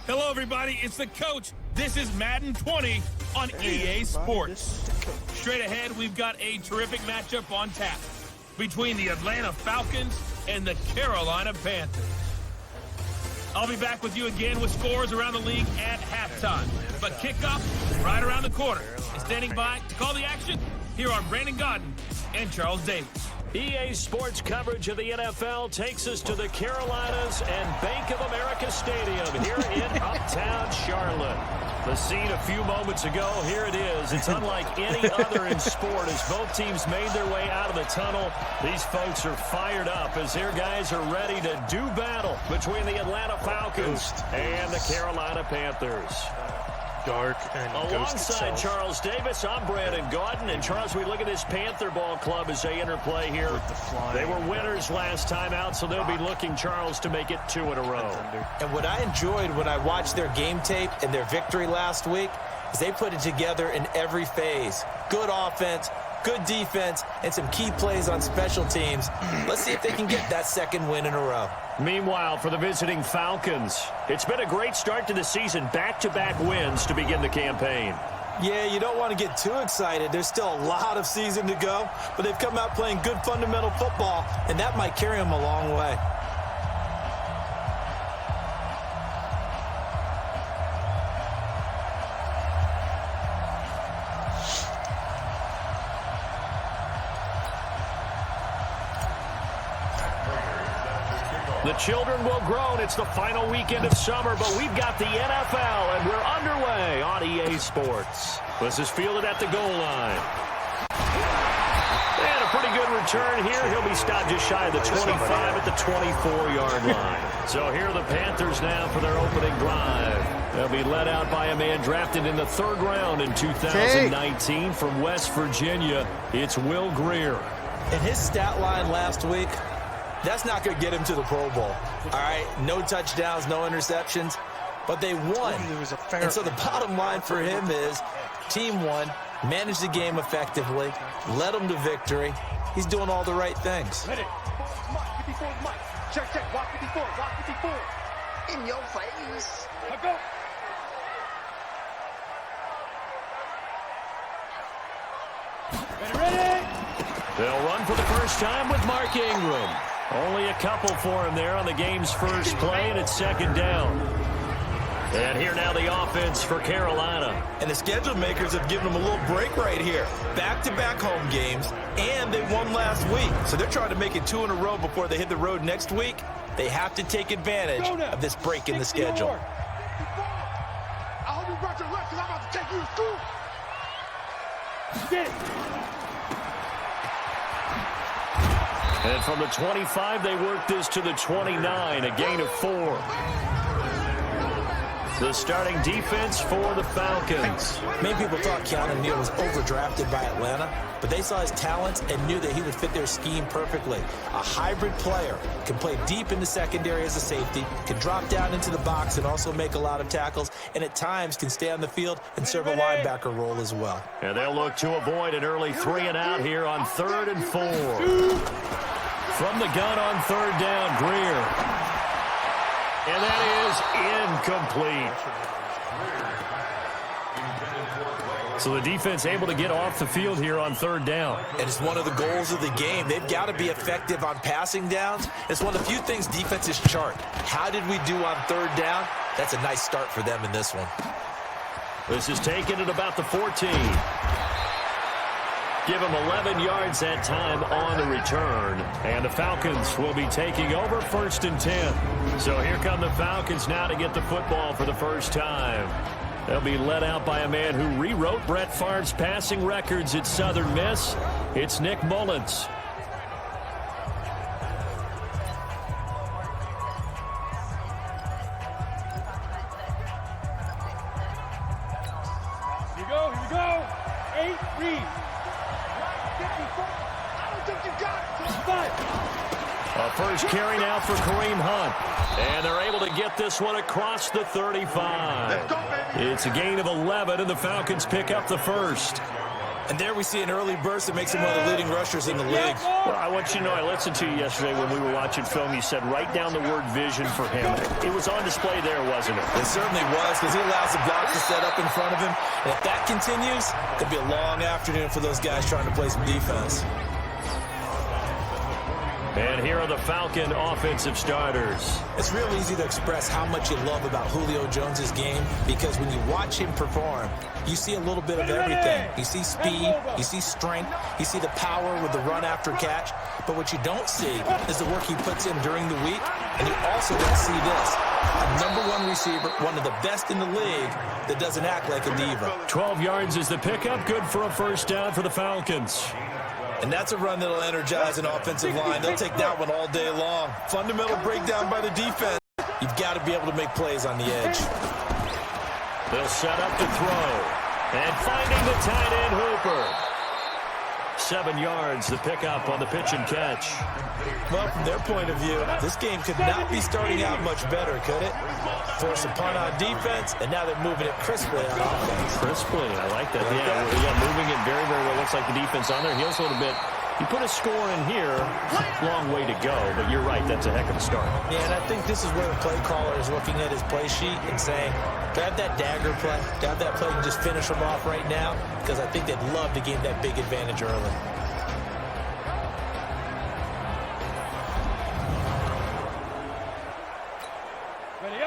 Hello, everybody. It's the coach. This is Madden 20 on EA Sports. Straight ahead, we've got a terrific matchup on tap between the Atlanta Falcons and the Carolina Panthers. I'll be back with you again with scores around the league at halftime. But kickoff is right around the corner. And standing by to call the action, here are Brandon Godden and Charles Davis. EA Sports coverage of the NFL takes us to the Carolinas and Bank of America Stadium here in Uptown Charlotte. The scene a few moments ago, here it is. It's unlike any other in sport as both teams made their way out of the tunnel. These folks are fired up as their guys are ready to do battle between the Atlanta Falcons and the Carolina Panthers. Dark and alongside Charles Davis, I'm Brandon Godden. And Charles, we look at this Panther ball club as they interplay here. They were winners last time out, so they'll be looking, Charles, to make it 2 in a row. And what I enjoyed when I watched their game tape and their victory last week is they put it together in every phase. Good offense, good defense, and some key plays on special teams. Let's see if they can get that second win in a row. Meanwhile, for the visiting Falcons, it's been a great start to the season. Back-to-back wins to begin the campaign. Yeah, you don't want to get too excited. There's still a lot of season to go, but they've come out playing good fundamental football, and that might carry them a long way. The children will grow. It's the final weekend of summer, but we've got the NFL, and we're underway on EA Sports. This is fielded at the goal line. And a pretty good return here. He'll be stopped just shy of the 25 at the 24-yard line. So here are the Panthers now for their opening drive. They'll be led out by a man drafted in the 3rd round in 2019 from West Virginia. It's Will Grier. And his stat line last week, that's not going to get him to the Pro Bowl. All right, no touchdowns, no interceptions, but they won. And so the bottom line for him is team won, managed the game effectively, led them to victory. He's doing all the right things. Check, check, walk 54, walk 54. In your face. Let's go. Ready? They'll run for the first time with Mark Ingram. Only a couple for him there on the game's first play, and it's 2nd down. And here now the offense for Carolina. And the schedule makers have given them a little break right here. Back-to-back home games, and they won last week. So they're trying to make it 2 in a row before they hit the road next week. They have to take advantage of this break in the schedule. I hope you brought your left because I'm about to take you to school. Get it. And from the 25, they work this to the 29, a gain of 4. The starting defense for the Falcons. Many people thought Keanu Neal was overdrafted by Atlanta, but they saw his talents and knew that he would fit their scheme perfectly. A hybrid player, can play deep in the secondary as a safety, can drop down into the box and also make a lot of tackles, and at times can stay on the field and serve a linebacker role as well. And they'll look to avoid an early 3-and-out here on 3rd and 4. From the gun on 3rd down, Grier. And that is incomplete. So the defense able to get off the field here on 3rd down. And it's one of the goals of the game. They've got to be effective on passing downs. It's one of the few things defenses chart. How did we do on 3rd down? That's a nice start for them in this one. This is taken at about the 14. Give him 11 yards that time on the return. And the Falcons will be taking over 1st and 10. So here come the Falcons now to get the football for the first time. They'll be led out by a man who rewrote Brett Favre's passing records at Southern Miss. It's Nick Mullins. Here we go, here we go. 8, read. A first carry now for Kareem Hunt. And they're able to get this one across the 35. Let's go, baby. It's a gain of 11, and the Falcons pick up the first. And there we see an early burst that makes him one of the leading rushers in the league. Well, I want you to know, I listened to you yesterday when we were watching film. You said write down the word vision for him. It was on display there, wasn't it? It certainly was, because he allows the block to set up in front of him. And if that continues, it could be a long afternoon for those guys trying to play some defense. And here are the Falcon offensive starters. It's real easy to express how much you love about Julio Jones' game, because when you watch him perform, you see a little bit of everything. You see speed, you see strength, you see the power with the run after catch. But what you don't see is the work he puts in during the week, and you also don't see this. A #1 receiver, one of the best in the league, that doesn't act like a diva. 12 yards is the pickup, good for a first down for the Falcons. And that's a run that'll energize an offensive line. They'll take that one all day long. Fundamental breakdown by the defense. You've got to be able to make plays on the edge. They'll set up to throw. And finding the tight end, Hooper. 7 yards, the pickup on the pitch and catch. Well, from their point of view, this game could not be starting out much better, could it? Force a punt on defense, and now they're moving it crisply on offense. Crisply, I like that. Yeah, moving it very, very well. Looks like the defense on there heals a little bit. You put a score in here, long way to go, but you're right, that's a heck of a start. Yeah, and I think this is where the play caller is looking at his play sheet and saying, grab that dagger play, grab that play and just finish them off right now, because I think they'd love to gain that big advantage early.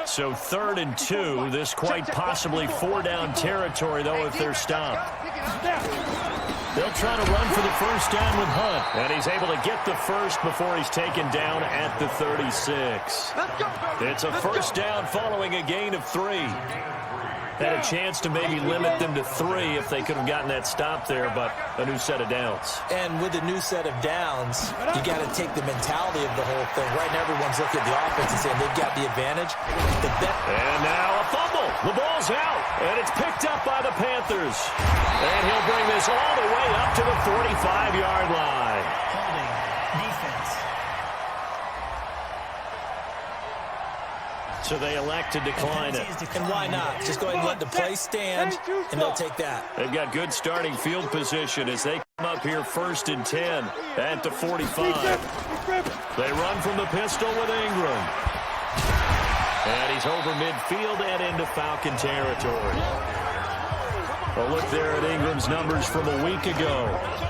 So 3rd and 2, this quite possibly 4-down territory, though, if they're stopped. They'll try to run for the first down with Hunt. And he's able to get the first before he's taken down at the 36. It's a first down following a gain of 3. Had a chance to maybe limit them to 3 if they could have gotten that stop there, but a new set of downs. And with a new set of downs, you got to take the mentality of the whole thing. Right now, everyone's looking at the offense and saying they've got the advantage. And now a fumble. The ball's out, and it's picked up by the Panthers. And he'll bring this all the way up to the 45-yard line. Holding defense. So they elect to decline it. And why not? Just go ahead and let the play stand, and they'll take that. They've got good starting field position as they come up here 1st and 10 at the 45. They run from the pistol with Ingram. And he's over midfield and into Falcon territory. A look there at Ingram's numbers from a week ago.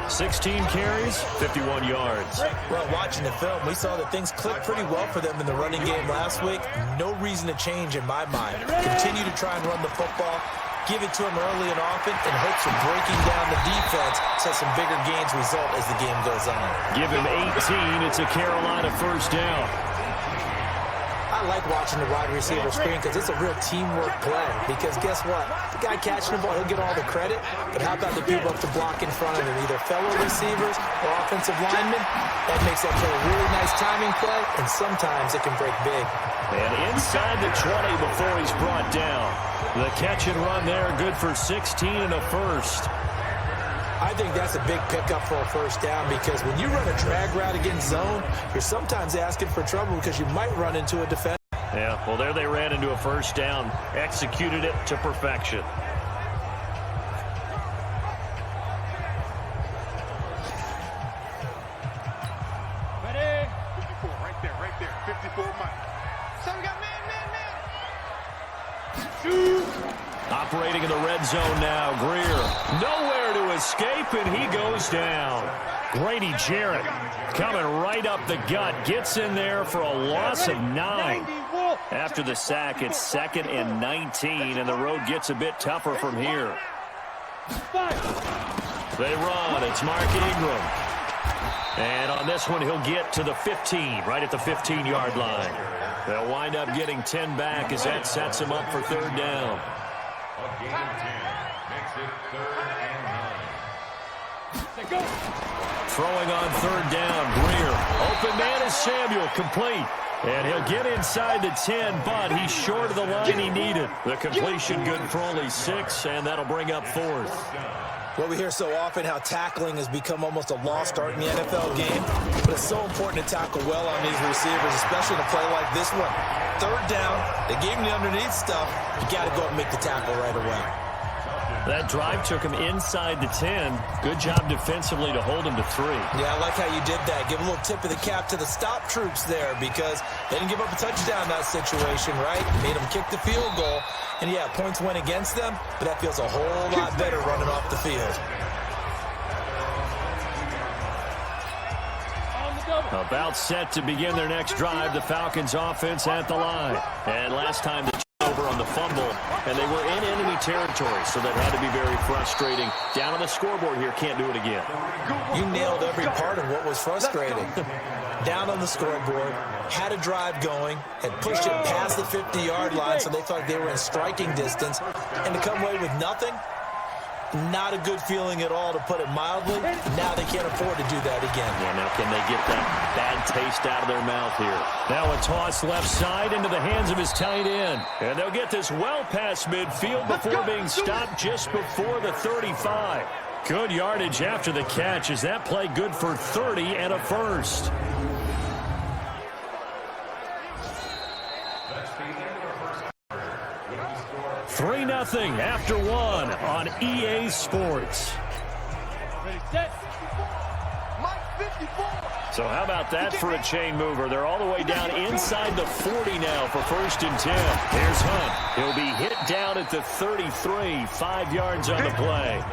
16 carries, 51 yards. Well, watching the film, we saw that things clicked pretty well for them in the running game last week. No reason to change in my mind. Continue to try and run the football, give it to him early and often, in hopes of breaking down the defense so some bigger gains result as the game goes on. Give him 18. It's a Carolina first down. I like watching the wide receiver screen because it's a real teamwork play. Because guess what? The guy catching the ball, he'll get all the credit. But how about the people up to block in front of him, either fellow receivers or offensive linemen? That makes that play a really nice timing play, and sometimes it can break big. And inside the 20 before he's brought down. The catch and run there, good for 16 and a first. I think that's a big pickup for a first down, because when you run a drag route against zone, you're sometimes asking for trouble because you might run into a defender. Yeah, well, there they ran into a first down, executed it to perfection. Ready? 54, right there. 54, Mike. So we got man. Operating in the red zone now, Greer. Nowhere to escape, and he goes down. Grady Jarrett coming right up the gut. Gets in there for a loss of 9. After the sack, it's 2nd and 19, and the road gets a bit tougher from here. They run. It's Mark Ingram. And on this one, he'll get to the 15, right at the 15-yard line. They'll wind up getting 10 back as that sets him up for 3rd down. Throwing on 3rd down, Greer. Open man is Samuel, complete. And he'll get inside the 10, but he's short of the line he needed. The completion good for only 6, and that'll bring up 4th. Well, we hear so often how tackling has become almost a lost art in the NFL game, but it's so important to tackle well on these receivers, especially in a play like this one. 3rd down, they gave him the underneath stuff. You got to go and make the tackle right away. That drive took him inside the 10. Good job defensively to hold him to 3. Yeah, I like how you did that. Give a little tip of the cap to the stop troops there because they didn't give up a touchdown in that situation, right? Made them kick the field goal. And, yeah, points went against them, but that feels a whole lot better running off the field. About set to begin their next drive, the Falcons offense at the line. And last time they over on the fumble, and they were in enemy territory, so that had to be very frustrating. Down on the scoreboard here, can't do it again. You nailed every part of what was frustrating. Down on the scoreboard, had a drive going, had pushed it past the 50-yard line, so they thought they were in striking distance, and to come away with nothing, not a good feeling at all, to put it mildly. Now they can't afford to do that again. Yeah, now can they get that bad taste out of their mouth here? Now a toss left side into the hands of his tight end. And they'll get this well past midfield before being stopped just before the 35. Good yardage after the catch. Is that play good for 30 and a first? Three 3-0 after one on EA Sports. So how about that for a chain mover? They're all the way down inside the 40 now for 1st and 10. Here's Hunt. He'll be hit down at the 33, 5 yards on the play.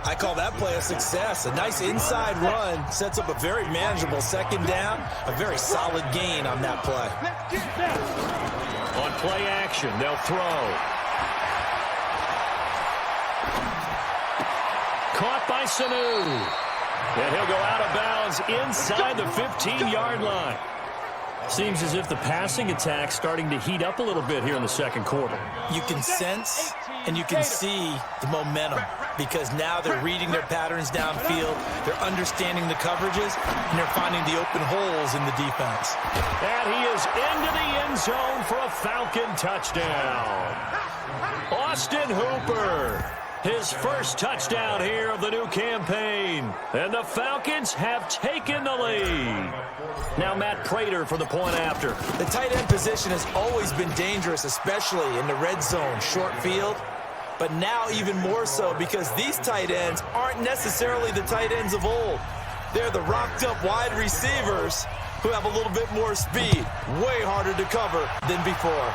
I call that play a success. A nice inside run sets up a very manageable 2nd down. A very solid gain on that play. On play action, they'll throw. Caught by Sanu. And he'll go out of bounds inside the 15-yard line. Seems as if the passing attack's starting to heat up a little bit here in the 2nd quarter. You can sense and you can see the momentum because now they're reading their patterns downfield, they're understanding the coverages, and they're finding the open holes in the defense. And he is into the end zone for a Falcon touchdown. Austin Hooper. His first touchdown here of the new campaign. And the Falcons have taken the lead. Now Matt Prater for the point after. The tight end position has always been dangerous, especially in the red zone, short field. But now even more so because these tight ends aren't necessarily the tight ends of old. They're the rocked-up wide receivers who have a little bit more speed. Way harder to cover than before.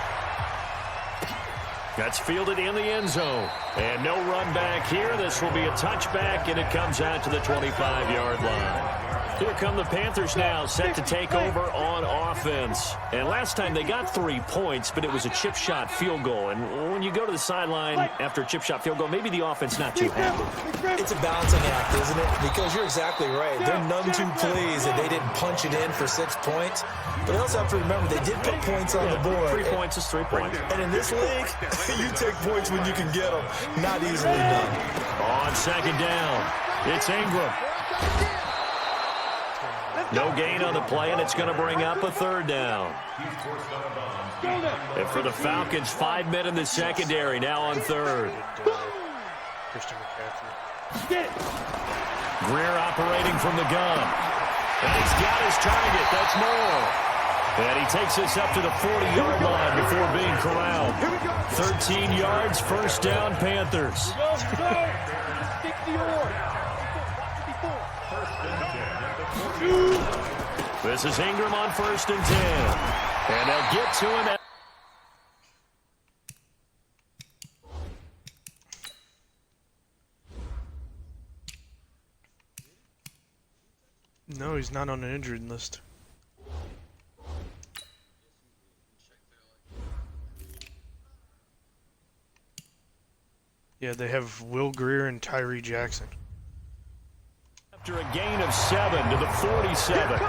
That's fielded in the end zone. And no run back here. This will be a touchback, and it comes out to the 25-yard line. Here come the Panthers now, set to take over on offense. And last time they got 3 points, but it was a chip shot field goal. And when you go to the sideline after a chip shot field goal, maybe the offense not too happy. It's a balancing act, isn't it? Because you're exactly right. They're none too pleased that they didn't punch it in for 6 points. But they also have to remember they did put points on the board. 3 points is 3 points. And in this league, you take points when you can get them. Not easily done. On 2nd down, it's Ingram. No gain on the play, and it's going to bring up a 3rd down. And for the Falcons, 5 men in the secondary, now on 3rd. Greer operating from the gun. And he's got his target. That's Moore. And he takes us up to the 40-yard line before being corralled. 13 yards, 1st down, Panthers. This is Ingram on 1st and 10. And they'll get to him. No, he's not on an injured list. Yeah, they have Will Greer and Tyree Jackson. After a gain of 7 to the 47.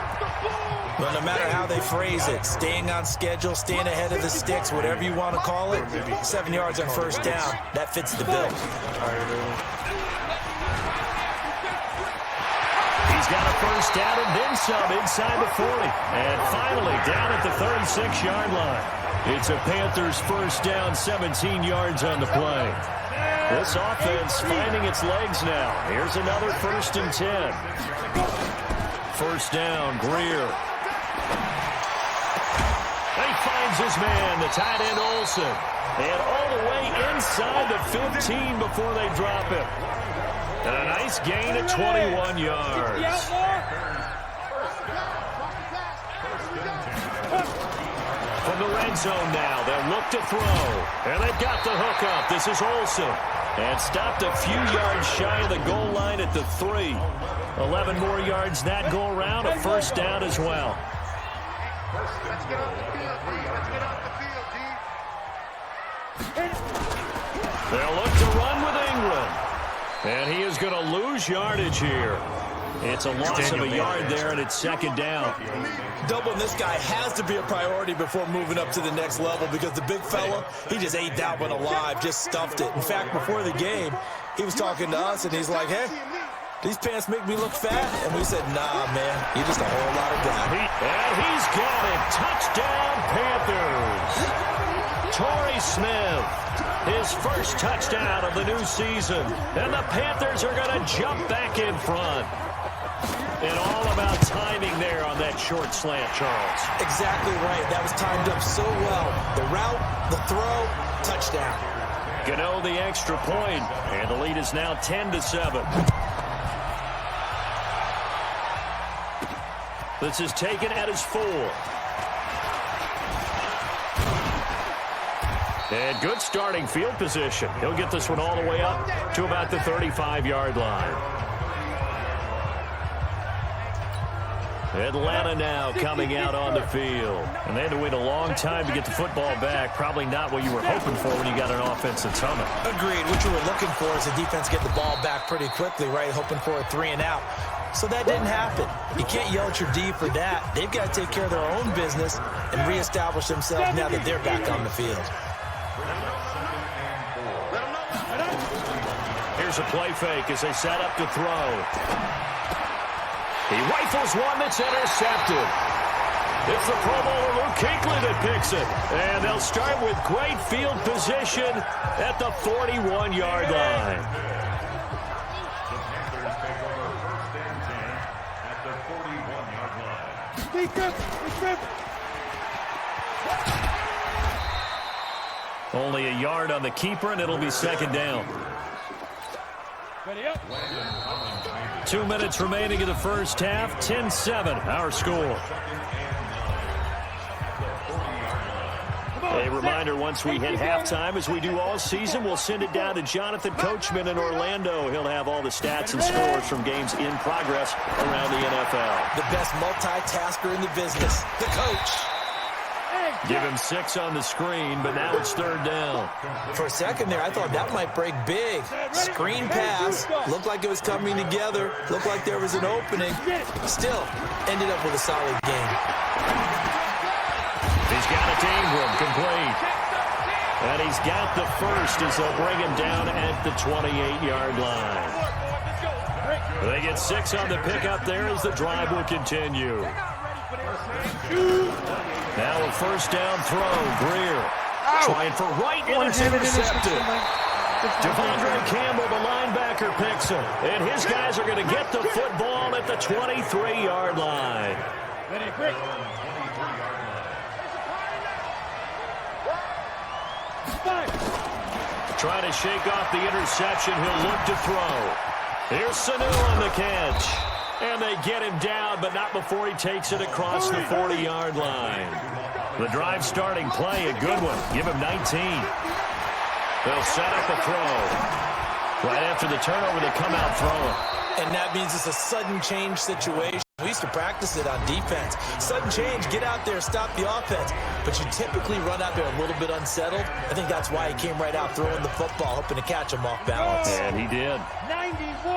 Well, no matter how they phrase it, staying on schedule, staying ahead of the sticks, whatever you want to call it, 7 yards on 1st down, that fits the bill. He's got a 1st down and then some inside the 40. And finally down at the 36-yard line. It's a Panthers 1st down, 17 yards on the play. This offense finding its legs now. Here's another 1st and 10. 1st down, Greer. They finds his man, the tight end Olsen. And all the way inside the 15 before they drop him. And a nice gain at 21 yards. From the red zone now, they'll look to throw. And they've got the hook up. This is Olsen. And stopped a few yards shy of the goal line at the 3. 11 more yards that go around, a first down as well. Let's get off the field, D. Let's get off the field, D. They'll look to run with Ingram. And he is going to lose yardage here. It's a loss of a yard there, and it's second down. Doubling this guy has to be a priority before moving up to the next level because the big fella, he just ate that one alive, just stuffed it. In fact, before the game, he was talking to us, and he's like, hey, these pants make me look fat. And we said, nah, man, you're just a whole lot of guy. And he's got it. Touchdown, Panthers. Torrey Smith, his first touchdown of the new season. And the Panthers are going to jump back in front. And all about timing there on that short slant, Charles. Exactly right. That was timed up so well. The route, the throw, touchdown. Gano the extra point, and the lead is now 10-7. This is taken at his 4. And good starting field position. He'll get this one all the way up to about the 35-yard line. Atlanta now coming out on the field. And they had to wait a long time to get the football back. Probably not what you were hoping for when you got an offense that's humming. Agreed. What you were looking for is the defense get the ball back pretty quickly, right? Hoping for a 3 and out. So that didn't happen. You can't yell at your D for that. They've got to take care of their own business and reestablish themselves now that they're back on the field. Here's a play fake as they set up to throw. He rifles one that's intercepted. It's the Pro Bowler Luke Kuechly that picks it. And they'll start with great field position at the 41-yard line. Only a yard on the keeper, and it'll be second down. 2 minutes remaining in the first half. 10-7, our score. A reminder, once we hit halftime, as we do all season, we'll send it down to Jonathan Coachman in Orlando. He'll have all the stats and scores from games in progress around the NFL. The best multitasker in the business, the coach. Give him 6 on the screen, but now it's third down. For a second there, I thought that might break big. Screen pass. Looked like it was coming together. Looked like there was an opening. Still, ended up with a solid game. He's got it to Ingram, complete. And he's got the first as they'll bring him down at the 28-yard line. They get 6 on the pickup there as the drive will continue. Now a first down throw. Greer trying for right, and it's intercepted. Devondre Campbell, the linebacker, picks him. And his guys are going to get the football at the 23-yard line. Trying to shake off the interception. He'll look to throw. Here's Sanu on the catch. And they get him down, but not before he takes it across the 40-yard line. The drive starting play, a good one. Give him 19. They'll set up a throw. Right after the turnover, they come out throwing. And that means it's a sudden change situation. We used to practice it on defense. Sudden change, get out there, stop the offense. But you typically run out there a little bit unsettled. I think that's why he came right out throwing the football, hoping to catch him off balance. And he did.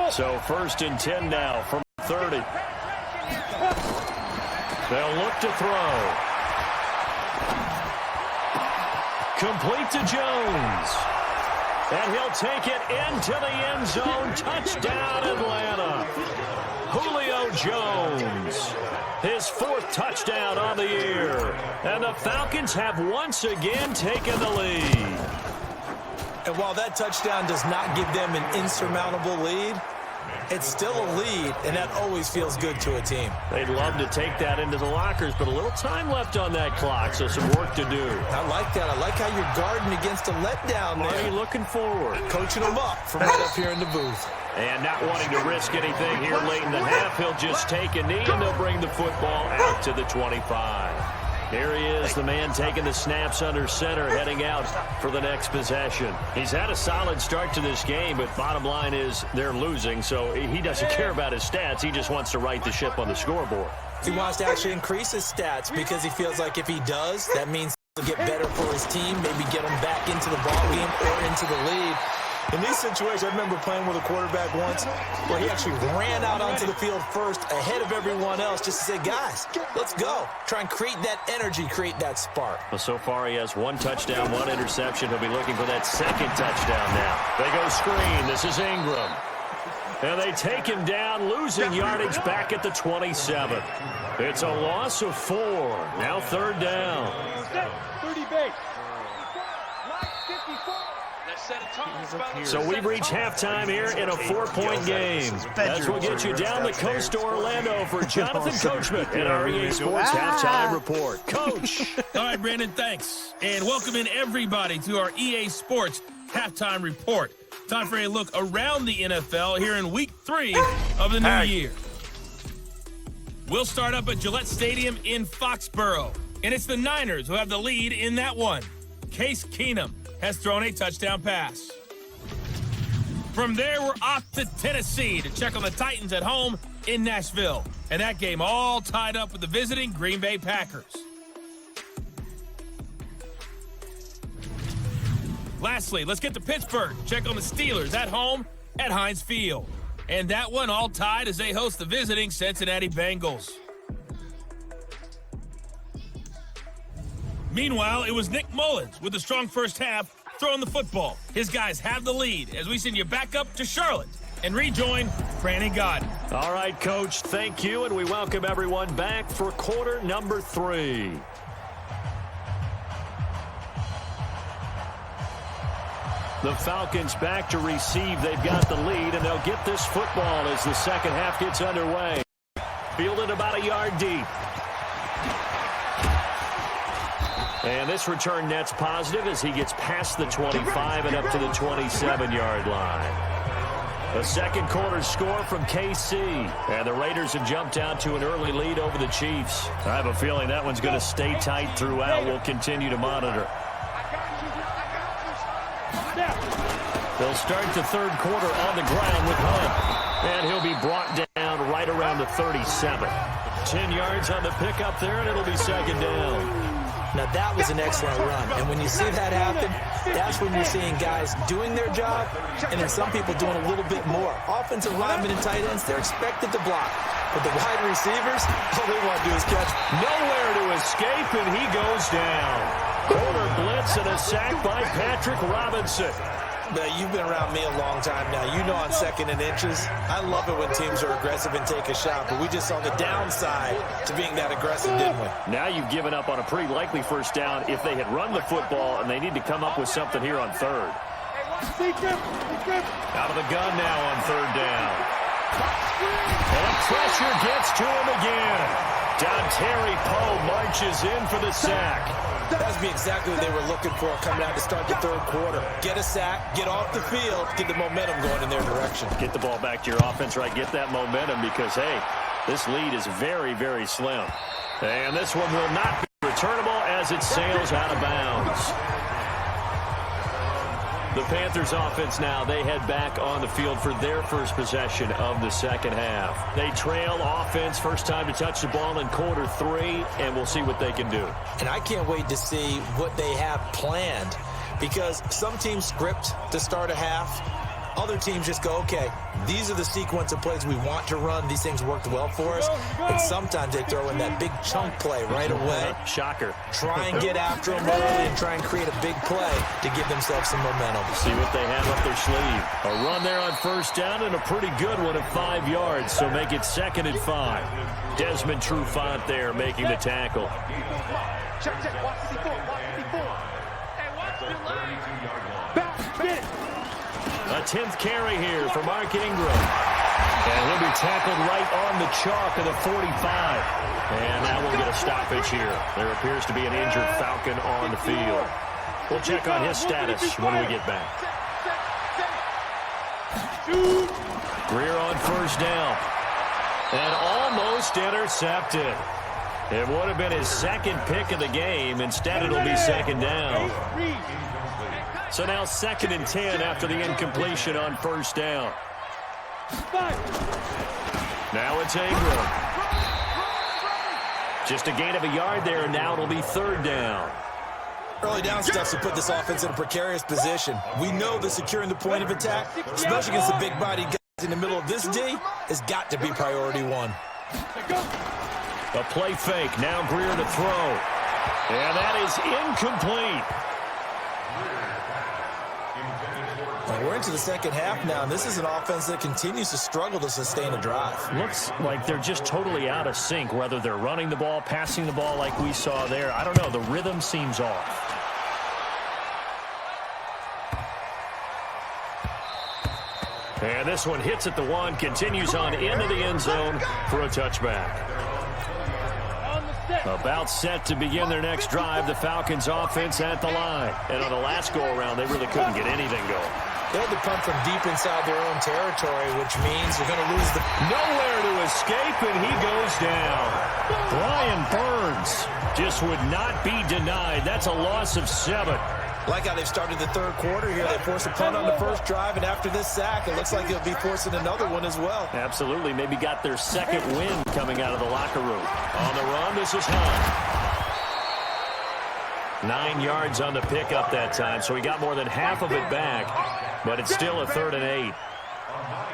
So 1st and 10 now from 30. They'll look to throw. Complete to Jones. And he'll take it into the end zone. Touchdown, Atlanta. Julio Jones. His 4th touchdown on the year. And the Falcons have once again taken the lead. And while that touchdown does not give them an insurmountable lead, It's still a lead, and that always feels good to a team. They'd love to take that into the lockers, but a little time left on that clock, so some work to do. I like that. I like how you're guarding against a letdown there. Are you looking forward? Coaching them up from right up here in the booth. And not wanting to risk anything here late in the half, he'll just take a knee, and they'll bring the football out to the 25. Here he is, the man taking the snaps under center, heading out for the next possession. He's had a solid start to this game, but bottom line is they're losing, so he doesn't care about his stats. He just wants to right the ship on the scoreboard. He wants to actually increase his stats because he feels like if he does, that means he'll get better for his team, maybe get him back into the ball game or into the lead. In these situations, I remember playing with a quarterback once where he actually ran out onto the field first ahead of everyone else just to say, guys, let's go. Try and create that energy, create that spark. Well, so far he has 1 touchdown, 1 interception. He'll be looking for that second touchdown now. They go screen. This is Ingram. And they take him down, losing yardage back at the 27. It's a loss of 4. Now 3rd down. 30 base. 54. So we've reached halftime here in a 4-point game. As we'll get you down the coast to Orlando for Jonathan Coachman in our EA Sports Halftime Report. Coach! All right, Brandon, thanks. And welcome in everybody to our EA Sports Halftime Report. Time for a look around the NFL here in Week 3 of the new year. We'll start up at Gillette Stadium in Foxborough. And it's the Niners who have the lead in that one. Case Keenum has thrown a touchdown pass. From there, we're off to Tennessee to check on the Titans at home in Nashville. And that game all tied up with the visiting Green Bay Packers. Lastly, let's get to Pittsburgh. Check on the Steelers at home at Heinz Field. And that one all tied as they host the visiting Cincinnati Bengals. Meanwhile, it was Nick Mullins with a strong first half throwing the football. His guys have the lead as we send you back up to Charlotte and rejoin Brandon Godden. All right, Coach, thank you, and we welcome everyone back for quarter number 3. The Falcons back to receive. They've got the lead, and they'll get this football as the second half gets underway. Fielded about a yard deep. And this return net's positive as he gets past the 25 and up to the 27-yard line. A second quarter score from KC. And the Raiders have jumped out to an early lead over the Chiefs. I have a feeling that one's going to stay tight throughout. We'll continue to monitor. They'll start the third quarter on the ground with Hunt. And he'll be brought down right around the 37. 10 yards on the pickup there, and it'll be second down. Now, that was an excellent run. And when you see that happen, that's when you're seeing guys doing their job and then some people doing a little bit more. Offensive linemen and tight ends, they're expected to block. But the wide receivers, all they want to do is catch. Nowhere to escape, and he goes down. Corner blitz and a sack by Patrick Robinson. Now, you've been around me a long time now. You know on 2nd and inches, I love it when teams are aggressive and take a shot, but we just saw the downside to being that aggressive, didn't we? Now you've given up on a pretty likely first down if they had run the football, and they need to come up with something here on 3rd. Out of the gun now on 3rd down. And pressure gets to him again. Terry Poe marches in for the sack. That's be exactly what they were looking for coming out to start the third quarter. Get a sack, get off the field, get the momentum going in their direction. Get the ball back to your offense, right? Get that momentum because, hey, this lead is very, very slim. And this one will not be returnable as it sails out of bounds. The Panthers offense now, they head back on the field for their first possession of the second half. They trail offense, first time to touch the ball in quarter 3, and we'll see what they can do. And I can't wait to see what they have planned because some teams script to start a half. Other teams just go, okay, these are the sequence of plays we want to run. These things worked well for us. And sometimes they throw in that big chunk play right away. Shocker. Try and get after them early and try and create a big play to give themselves some momentum. See what they have up their sleeve. A run there on first down and a pretty good one at 5 yards. So make it 2nd and 5. Desmond Trufant there making the tackle. Check. Watch 54. Hey, watch the line. Back, get it. A 10th carry here for Mark Ingram. And he'll be tackled right on the chalk of the 45. And now we'll get a stoppage here. There appears to be an injured Falcon on the field. We'll check on his status when we get back. Greer on first down. And almost intercepted. It would have been his second pick of the game. Instead, it'll be second down. So now 2nd and 10 after the incompletion on first down. Now it's Ingram. Just a gain of a yard there, and now it'll be 3rd down. Early down stuff to put this offense in a precarious position. We know that securing the point of attack, especially against the big body guys in the middle of this D, has got to be priority one. A play fake. Now Greer to throw. And that is incomplete. We're into the second half now, and this is an offense that continues to struggle to sustain a drive. Looks like they're just totally out of sync, whether they're running the ball, passing the ball like we saw there. I don't know. The rhythm seems off. And this one hits at the 1, continues on into the end zone for a touchback. About set to begin their next drive, the Falcons offense at the line. And on the last go-around, they really couldn't get anything going. They had to punt from deep inside their own territory, which means they're going to lose the... Nowhere to escape, and he goes down. Brian Burns just would not be denied. That's a loss of 7. Like how they've started the third quarter here. They forced a punt on the first drive, and after this sack, it looks like they'll be forcing another one as well. Absolutely. Maybe got their second win coming out of the locker room. On the run, this is Hunt. 9 yards on the pickup that time, so he got more than half of it back, but it's still a 3rd and 8.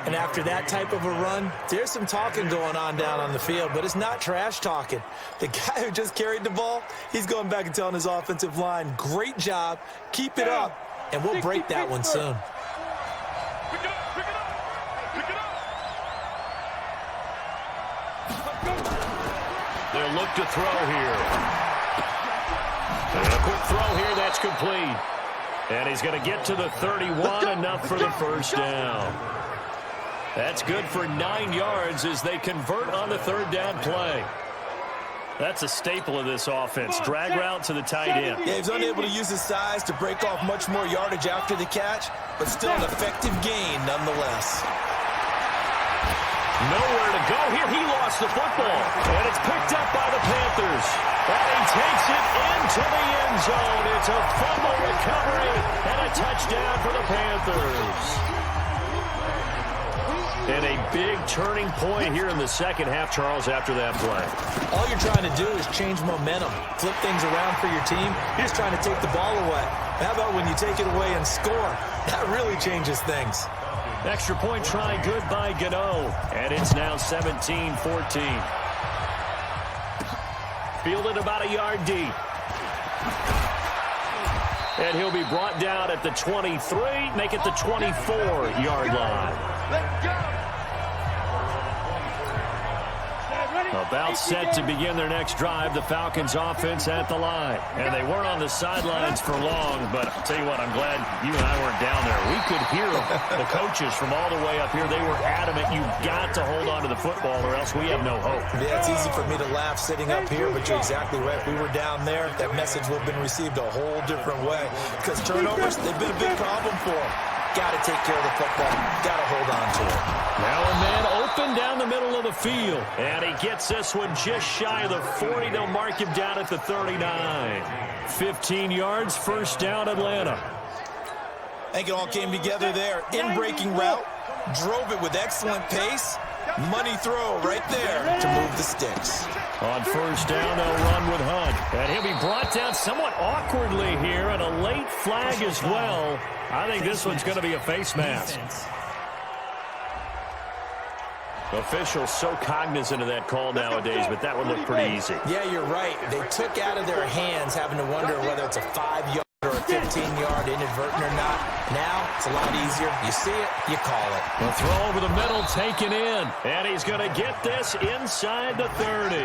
And after that type of a run, there's some talking going on down on the field, but it's not trash talking. The guy who just carried the ball, he's going back and telling his offensive line, great job, keep it up, and we'll break that one soon. They'll look to throw here. And a quick throw here, that's complete. And he's going to get to the 31, enough for the first down. That's good for 9 yards as they convert on the 3rd down play. That's a staple of this offense. Drag route to the tight end. Yeah, he's unable to use his size to break off much more yardage after the catch, but still an effective gain nonetheless. Nowhere to go here. He lost the football, and it's picked up by the Panthers. And he takes it into the end zone. It's a fumble recovery and a touchdown for the Panthers. And a big turning point here in the second half, Charles, after that play. All you're trying to do is change momentum, flip things around for your team. You're just trying to take the ball away. How about when you take it away and score? That really changes things. Extra point try, good by Gano. And it's now 17-14. Fielded about a yard deep. And he'll be brought down at the 23, make it the 24-yard line. Let's go. About set to begin their next drive, the Falcons offense at the line. And they weren't on the sidelines for long, but I'll tell you what, I'm glad you and I weren't down there. We could hear the coaches from all the way up here. They were adamant, you've got to hold on to the football or else we have no hope. Yeah, it's easy for me to laugh sitting up here, but you're exactly right. If we were down there, that message would have been received a whole different way. Because turnovers, they've been a big problem for them. Got to take care of the football. Got to hold on to it. Now a man open down the middle of the field. And he gets this one just shy of the 40. They'll mark him down at the 39. 15 yards, first down, Atlanta. I think it all came together there. In-breaking route. Drove it with excellent pace. Money throw right there to move the sticks. On first down, they'll run with Hunt. And he'll be brought down somewhat awkwardly here, and a late flag as well. I think this one's going to be a face mask. Officials so cognizant of that call nowadays, but that would look pretty easy. Yeah, you're right. They took out of their hands having to wonder whether it's a 5-yard or a 15-yard inadvertent or not. Now, it's a lot easier. You see it, you call it. The throw over the middle taken in. And he's going to get this inside the 30.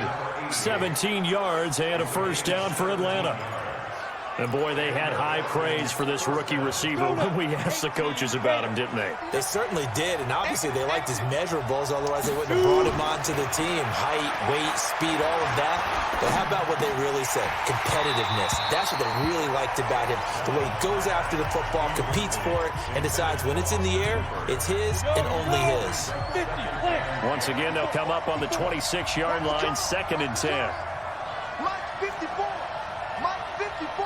17 yards and a first down for Atlanta. And, boy, they had high praise for this rookie receiver when we asked the coaches about him, didn't they? They certainly did, and obviously they liked his measurables, otherwise they wouldn't have brought him onto the team. Height, weight, speed, all of that. But how about what they really said? Competitiveness. That's what they really liked about him. The way he goes after the football, competes for it, and decides when it's in the air, it's his and only his. Once again, they'll come up on the 26-yard line, 2nd and 10. Mike 54. Mike 54.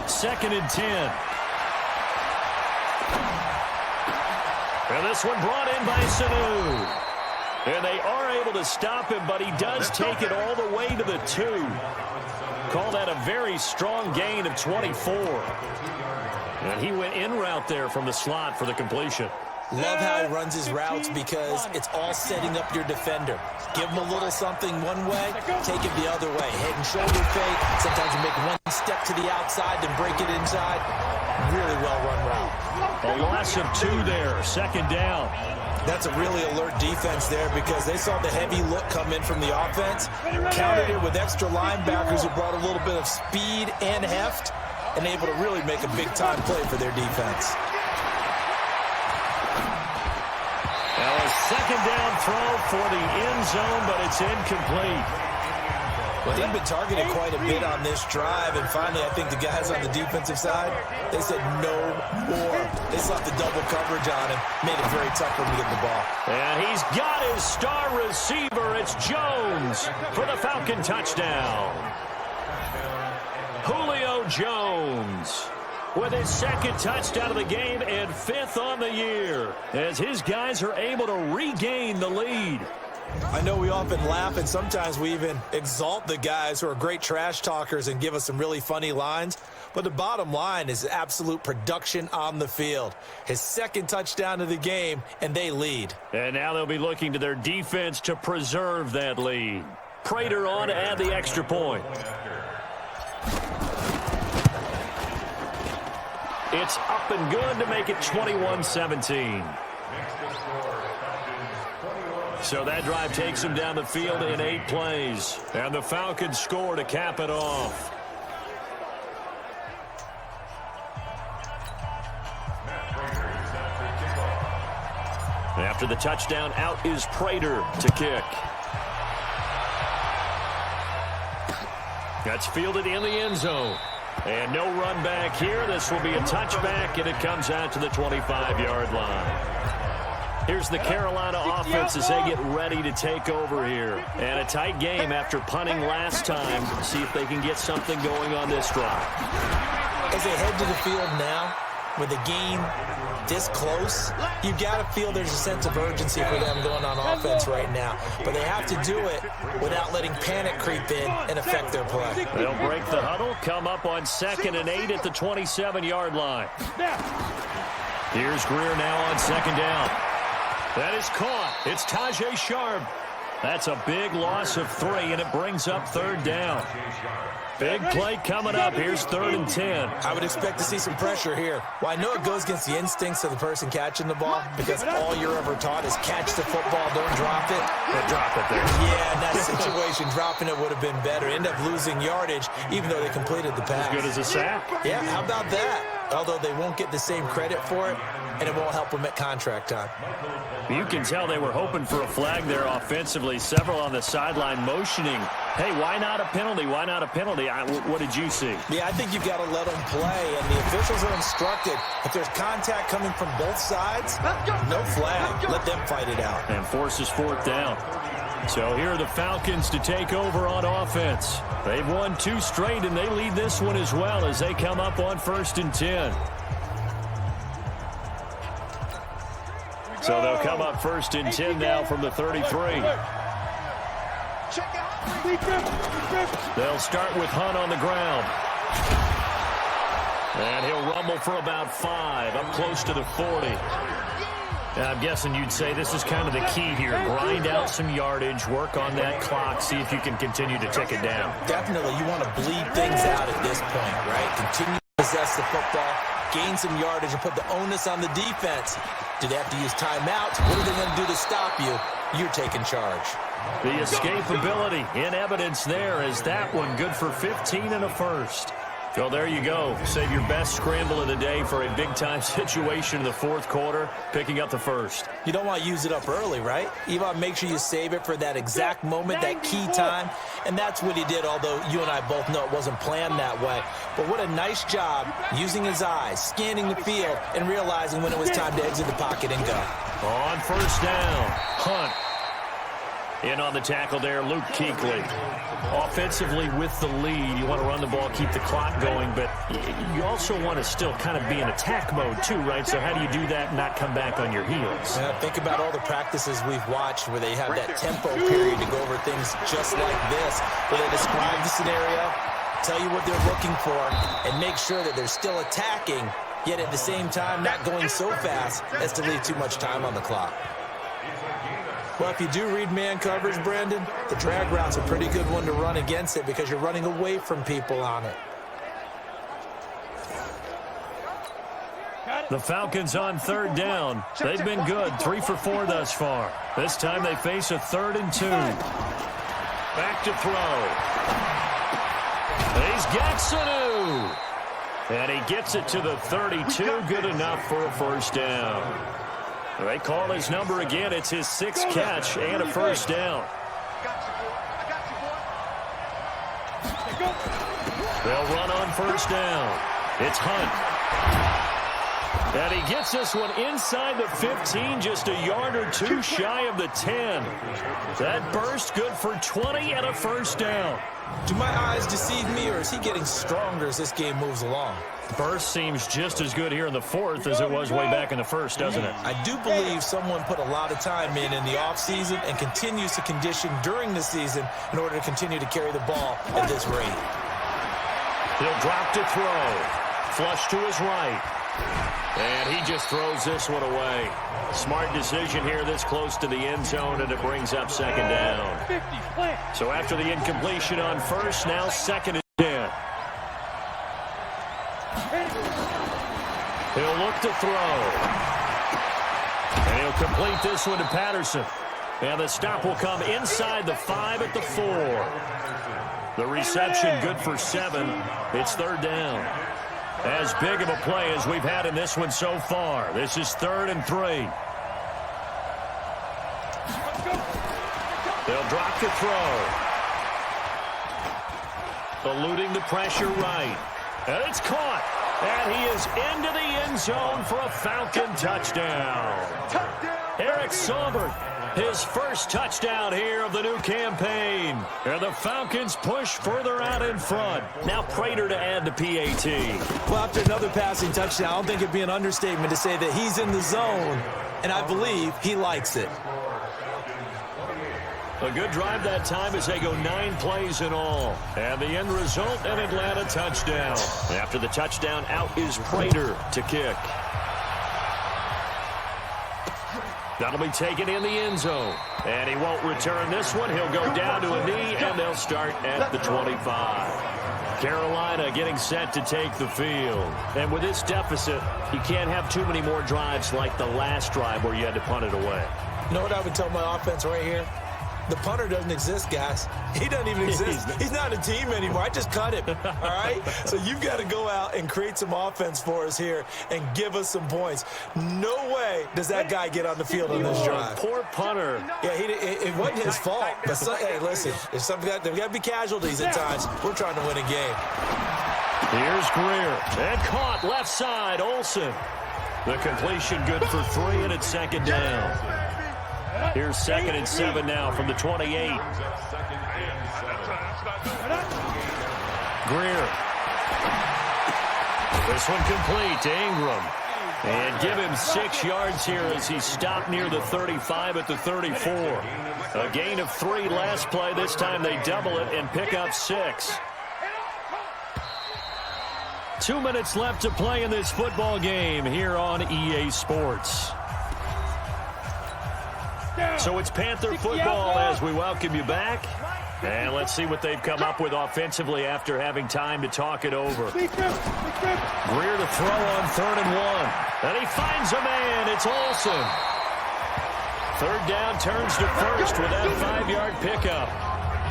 2nd and 10. And this one brought in by Sanu. And they are able to stop him, but he does take it all the way to the 2. Call that a very strong gain of 24. And he went in route there from the slot for the completion. Love how he runs his routes because it's all setting up your defender. Give him a little something one way, take it the other way. Head and shoulder fake. Sometimes you make one step to the outside, then break it inside. Really well-run route. A loss of 2 there, 2nd down. That's a really alert defense there because they saw the heavy look come in from the offense, countered it with extra linebackers who brought a little bit of speed and heft, and able to really make a big-time play for their defense. Now a 2nd down throw for the end zone, but it's incomplete. Well, they've been targeted quite a bit on this drive, and finally I think the guys on the defensive side, they said no more. They slapped the double coverage on him, made it very tough for him to get the ball. And he's got his star receiver. It's Jones for the Falcon touchdown. Julio Jones with his 2nd touchdown of the game and 5th on the year as his guys are able to regain the lead. I know we often laugh and sometimes we even exalt the guys who are great trash talkers and give us some really funny lines, but the bottom line is absolute production on the field. His 2nd touchdown of the game, and they lead. And now they'll be looking to their defense to preserve that lead. Prater on to add the extra point. It's up and good to make it 21-17. So that drive takes him down the field in 8 plays. And the Falcons score to cap it off. After the touchdown, out is Prater to kick. That's fielded in the end zone. And no run back here. This will be a touchback, and it comes out to the 25-yard line. Here's the Carolina offense as they get ready to take over here. And a tight game after punting last time. See if they can get something going on this drive. As they head to the field now, with the game this close, you've got to feel there's a sense of urgency for them going on offense right now. But they have to do it without letting panic creep in and affect their play. They'll break the huddle, come up on 2nd and 8 at the 27-yard line. Here's Greer now on 2nd down. That is caught. It's Tajay Sharp. That's a big loss of 3, and it brings up 3rd down. Big play coming up. Here's 3rd and 10. I would expect to see some pressure here. Well, I know it goes against the instincts of the person catching the ball because all you're ever taught is catch the football, don't drop it. They drop it there. Yeah, in that situation, dropping it would have been better. End up losing yardage, even though they completed the pass. As good as a sack. Yeah, how about that? Although they won't get the same credit for it, and it won't help them at contract time. You can tell they were hoping for a flag there offensively. Several on the sideline motioning. Hey, why not a penalty? Why not a penalty? What did you see? Yeah, I think you've got to let them play, and the officials are instructed. If there's contact coming from both sides, no flag. Let them fight it out. And forces 4th down. So here are the Falcons to take over on offense. They've won 2 straight, and they lead this one as well as they come up on 1st and 10. So they'll come up 1st and 10 now from the 33. They'll start with Hunt on the ground. And he'll rumble for about 5, up close to the 40. I'm guessing you'd say this is kind of the key here. Grind out some yardage, work on that clock, see if you can continue to tick it down. Definitely, you want to bleed things out at this point, right? Continue to possess the football, gain some yardage, and put the onus on the defense. Do they have to use timeouts? What are they going to do to stop you? You're taking charge. The escapability in evidence there as that one good for 15 and a first. So there you go. Save your best scramble of the day for a big-time situation in the fourth quarter, picking up the first. You don't want to use it up early, right? You want to make sure you save it for that exact moment, that key time. And that's what he did, although you and I both know it wasn't planned that way. But what a nice job using his eyes, scanning the field, and realizing when it was time to exit the pocket and go. On first down, Hunt. In on the tackle there, Luke Kuechly. Offensively with the lead, you want to run the ball, keep the clock going, but you also want to still kind of be in attack mode too, right? So how do you do that and not come back on your heels? Yeah, think about all the practices we've watched where they have that tempo period to go over things just like this, where they describe the scenario, tell you what they're looking for, and make sure that they're still attacking, yet at the same time not going so fast as to leave too much time on the clock. Well, if you do read man coverage, Brandon, the drag route's a pretty good one to run against it because you're running away from people on it. The Falcons on third down. They've been good, 3 for 4 thus far. This time they face a 3rd and 2. Back to throw. He's got Sanu. And he gets it to the 32. Good enough for a first down. They call his number again. It's his 6th catch and a first down. They'll run on first down. It's Hunt. And he gets this one inside the 15, just a yard or two shy of the 10. That burst good for 20 and a first down. Do my eyes deceive me, or is he getting stronger as this game moves along? Burst seems just as good here in the fourth as it was way back in the first, doesn't it? I do believe someone put a lot of time in the offseason and continues to condition during the season in order to continue to carry the ball at this rate. He'll drop to throw. Flush to his right. And he just throws this one away. Smart decision here this close to the end zone, and it brings up second down. So after the incompletion on first, now 2nd and 10. He'll look to throw. And he'll complete this one to Patterson. And the stop will come inside the 5 at the 4. The reception good for 7. It's 3rd down. As big of a play as we've had in this one so far. This is 3rd and 3. They'll drop to throw. Eluding the pressure right. And it's caught. And he is into the end zone for a Falcon touchdown. Eric Saubert, his first touchdown here of the new campaign. And the Falcons push further out in front. Now Prater to add the PAT. Well, after another passing touchdown, I don't think it'd be an understatement to say that he's in the zone, and I believe he likes it. A good drive that time as they go 9 plays in all. And the end result, an Atlanta touchdown. After the touchdown, out is Prater to kick. That'll be taken in the end zone. And he won't return this one. He'll go down to a knee, and they'll start at the 25. Carolina getting set to take the field. And with this deficit, you can't have too many more drives like the last drive where you had to punt it away. You know what I would tell my offense right here? The punter doesn't exist, guys. He doesn't even exist. He's not a team anymore. I just cut him, all right? So you've got to go out and create some offense for us here and give us some points. No way does that guy get on the field on this drive. Poor punter. Yeah, it wasn't his fault. But hey, listen, there's got to be casualties at times. We're trying to win a game. Here's Greer. And caught left side, Olsen. The completion good for 3, and it's 2nd down. Here's 2nd and 7 now from the 28. Greer. This one complete to Ingram. And give him 6 yards here as he stopped near the 35 at the 34. A gain of 3 last play. This time they double it and pick up 6. 2 minutes left to play in this football game here on EA Sports. So it's Panther football as we welcome you back. And let's see what they've come up with offensively after having time to talk it over. Greer to throw on 3rd and 1. And he finds a man. It's Olsen. Third down turns to first with that 5-yard pickup.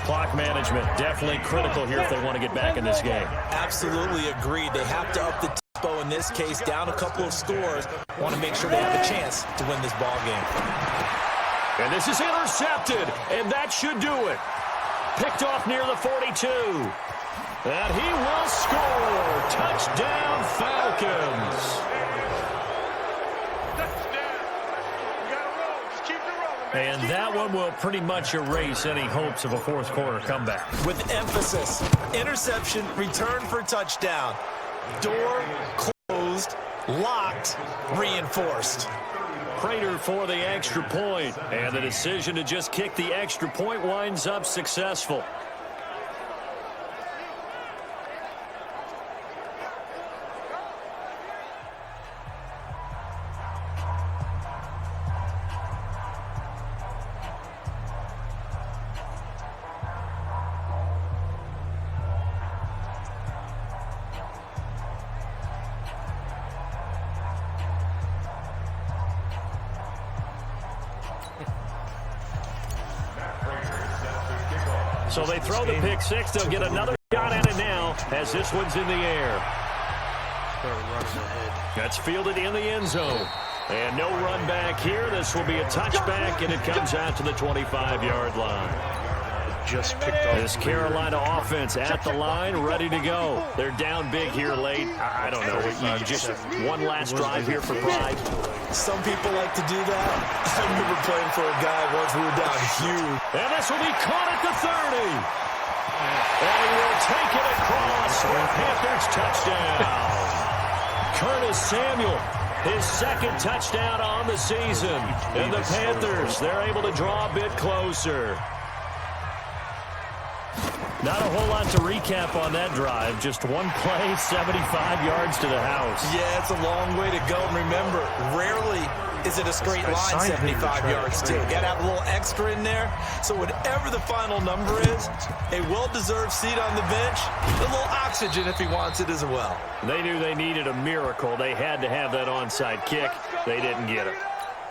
Clock management definitely critical here if they want to get back in this game. Absolutely agreed. They have to up the tempo in this case, down a couple of scores. Want to make sure they have a chance to win this ball game. And this is intercepted, and that should do it. Picked off near the 42. And he will score. Touchdown, Falcons. And that one will pretty much erase any hopes of a fourth quarter comeback. With emphasis, interception, return for touchdown. Door closed, locked, reinforced. Prater for the extra point, and the decision to just kick the extra point winds up successful. So they throw the pick six. They'll get another shot at it now as this one's in the air. That's fielded in the end zone. And no run back here. This will be a touchback, and it comes out to the 25-yard line. Just picked off this Carolina offense at the line, ready to go. They're down big here late. I don't know. You just one last drive here for pride. Some people like to do that. I remember playing for a guy once we were down huge. And this will be caught at the 30. And he will take it across for a Panthers touchdown. Curtis Samuel, his second touchdown on the season. And the Panthers, they're able to draw a bit closer. Not a whole lot to recap on that drive. Just one play, 75 yards to the house. Yeah, it's a long way to go. And remember, rarely is it a straight line 75 yards, too. Got to have a little extra in there. So whatever the final number is, a well-deserved seat on the bench, a little oxygen if he wants it as well. They knew they needed a miracle. They had to have that onside kick. They didn't get it.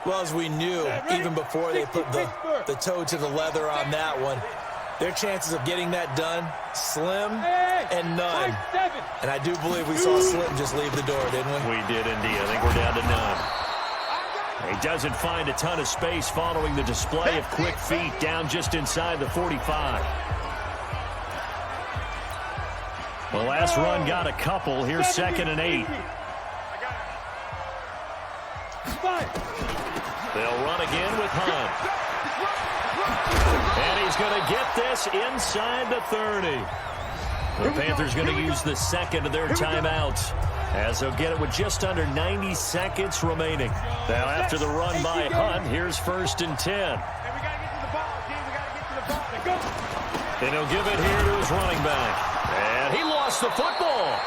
Well, as we knew, even before they put the toe to the leather on that one, their chances of getting that done, slim and none. And I do believe we saw Slim just leave the door, didn't we? We did indeed. I think we're down to none. He doesn't find a ton of space following the display of quick feet down just inside the 45. The last run got a couple. Here's 2nd and 8. They'll run again with Hunt. And he's going to get this inside the 30. The Panthers going to use the second of their timeouts as they'll get it with just under 90 seconds remaining. Now after the run by Hunt, here's 1st and 10. And he'll give it here to his running back. And he lost the football.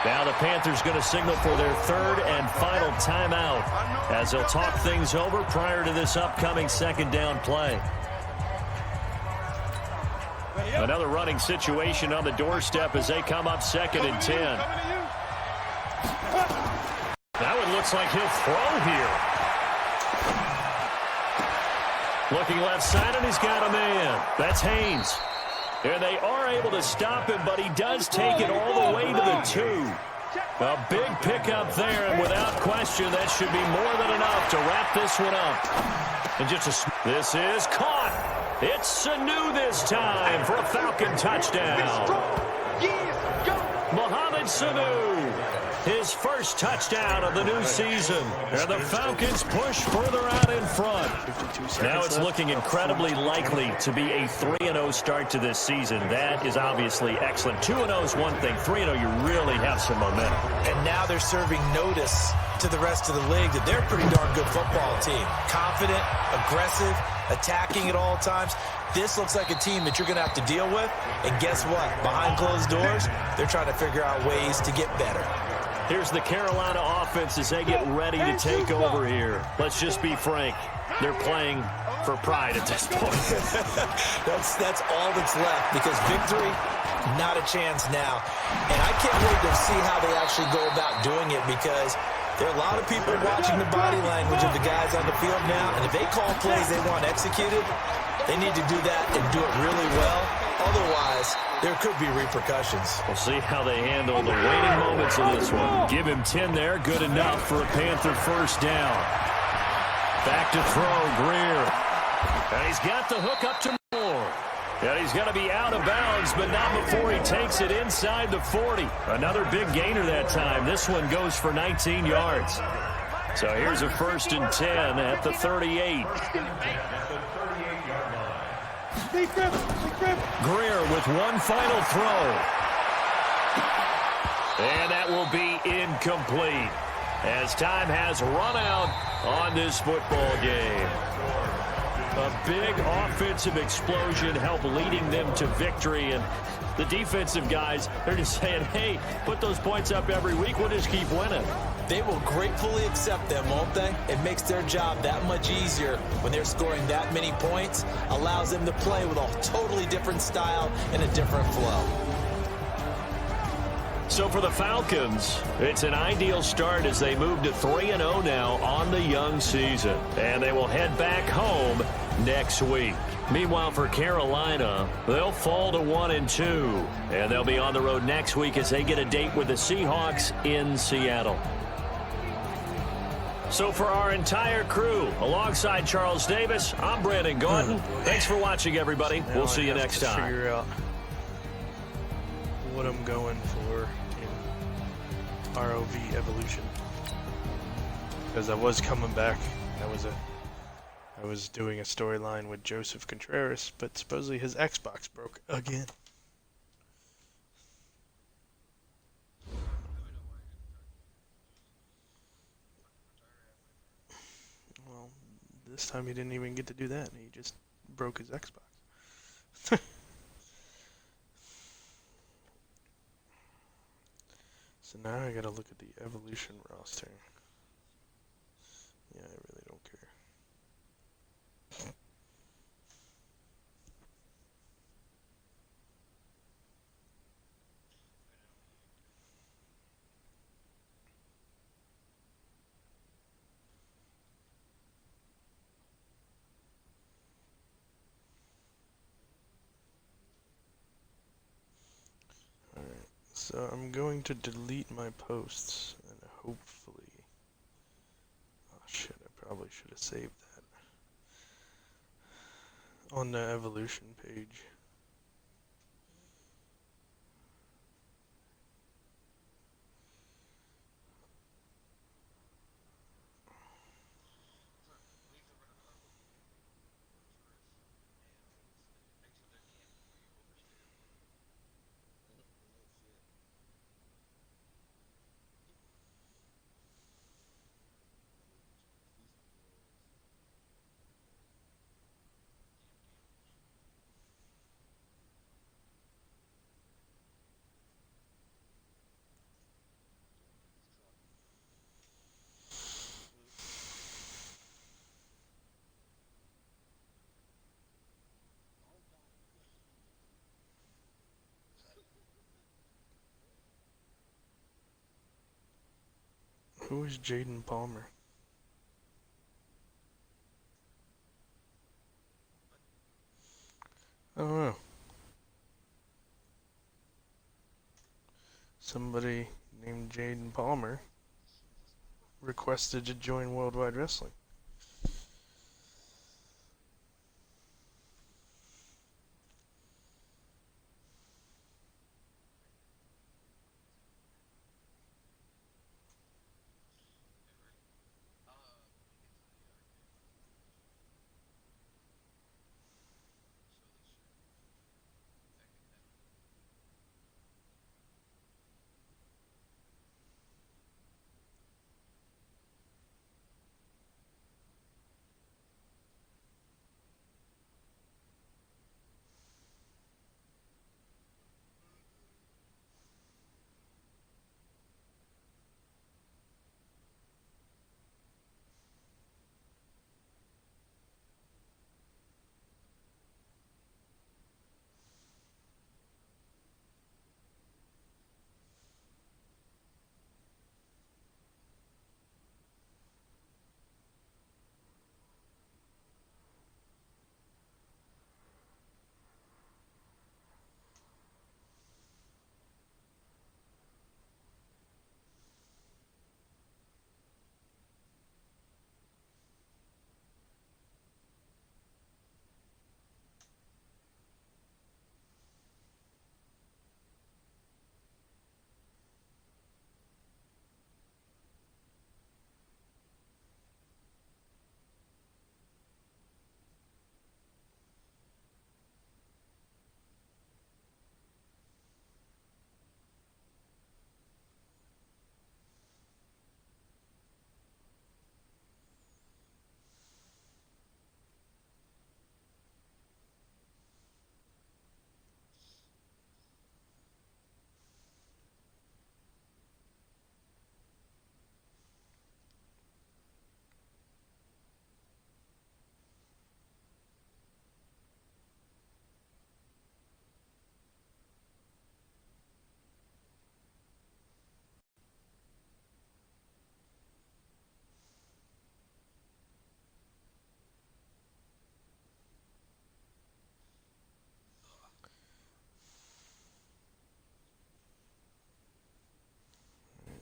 Now the Panthers going to signal for their 3rd and final timeout as they'll talk things over prior to this upcoming 2nd down play. Another running situation on the doorstep as they come up 2nd and 10. Now it looks like he'll throw here. Looking left side, and he's got a man. That's Haynes. And they are able to stop him, but he does take it all the way to the 2. A big pickup there, and without question, that should be more than enough to wrap this one up. And just this is caught. It's Sanu this time for a Falcon touchdown. Mohamed Sanu, his first touchdown of the new season. And the Falcons push further out in front. Now it's looking incredibly likely to be a 3-0 start to this season. That is obviously excellent. 2-0 is one thing. 3-0, you really have some momentum. And now they're serving notice to the rest of the league that they're a pretty darn good football team. Confident, aggressive, attacking at all times. This looks like a team that you're going to have to deal with. And guess what? Behind closed doors, they're trying to figure out ways to get better. Here's the Carolina offense as they get ready to take over here. Let's just be frank. They're playing for pride at this point. That's all that's left, because victory, not a chance now. And I can't wait to see how they actually go about doing it, because There are a lot of people watching the body language of the guys on the field now, and if they call plays they want executed, they need to do that and do it really well. Otherwise, there could be repercussions. We'll see how they handle the waiting moments of this one. Give him 10 there. Good enough for a Panther first down. Back to throw, Greer. And he's got the hook up to Moore. And he's going to be out of bounds, but not before he takes it inside the 40. Another big gainer that time. This one goes for 19 yards. So here's a 1st and 10 at the 38. Greer with one final throw. And that will be incomplete as time has run out on this football game. A big offensive explosion helped leading them to victory. And the defensive guys, they're just saying, hey, put those points up every week. We'll just keep winning. They will gratefully accept them, won't they? It makes their job that much easier when they're scoring that many points. Allows them to play with a totally different style and a different flow. So for the Falcons, it's an ideal start as they move to 3-0 now on the young season. And they will head back home next week. Meanwhile, for Carolina, they'll fall to 1-2. And they'll be on the road next week as they get a date with the Seahawks in Seattle. So for our entire crew, alongside Charles Davis, I'm Brandon Gordon. Thanks for watching, everybody. We'll see you next time. Figure out what I'm going for in ROV Evolution, because I was coming back. I was doing a storyline with Joseph Contreras, but supposedly his Xbox broke again. Well, this time he didn't even get to do that. He just broke his Xbox. So now I gotta look at the Evolution roster. Yeah, I really don't care. So I'm going to delete my posts and hopefully... Oh shit, I probably should have saved that on the Evolution page. Who is Jaden Palmer? I don't know. Somebody named Jaden Palmer requested to join Worldwide Wrestling.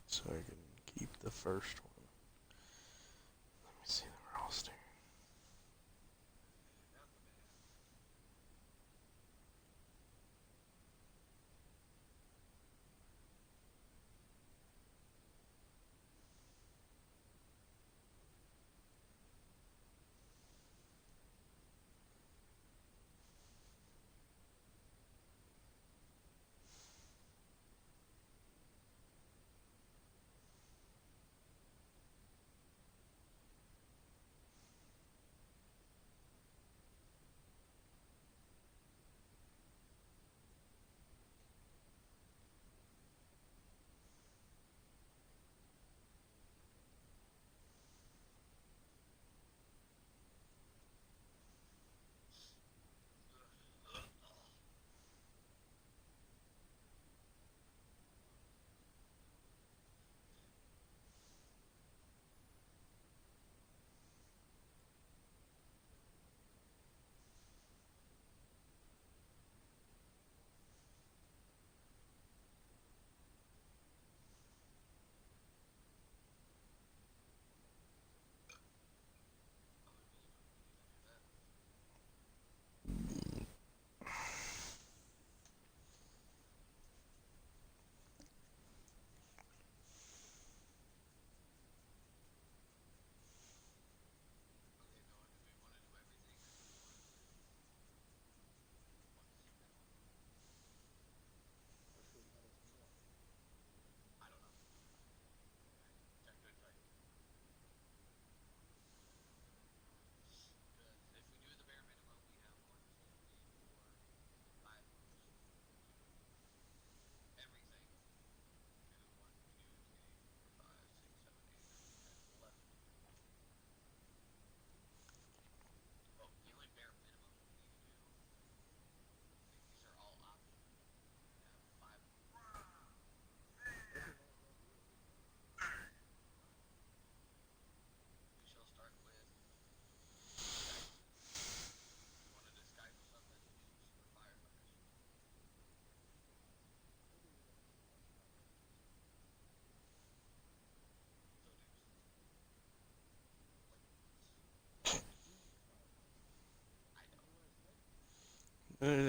so I can keep the first one. Let me see the roster.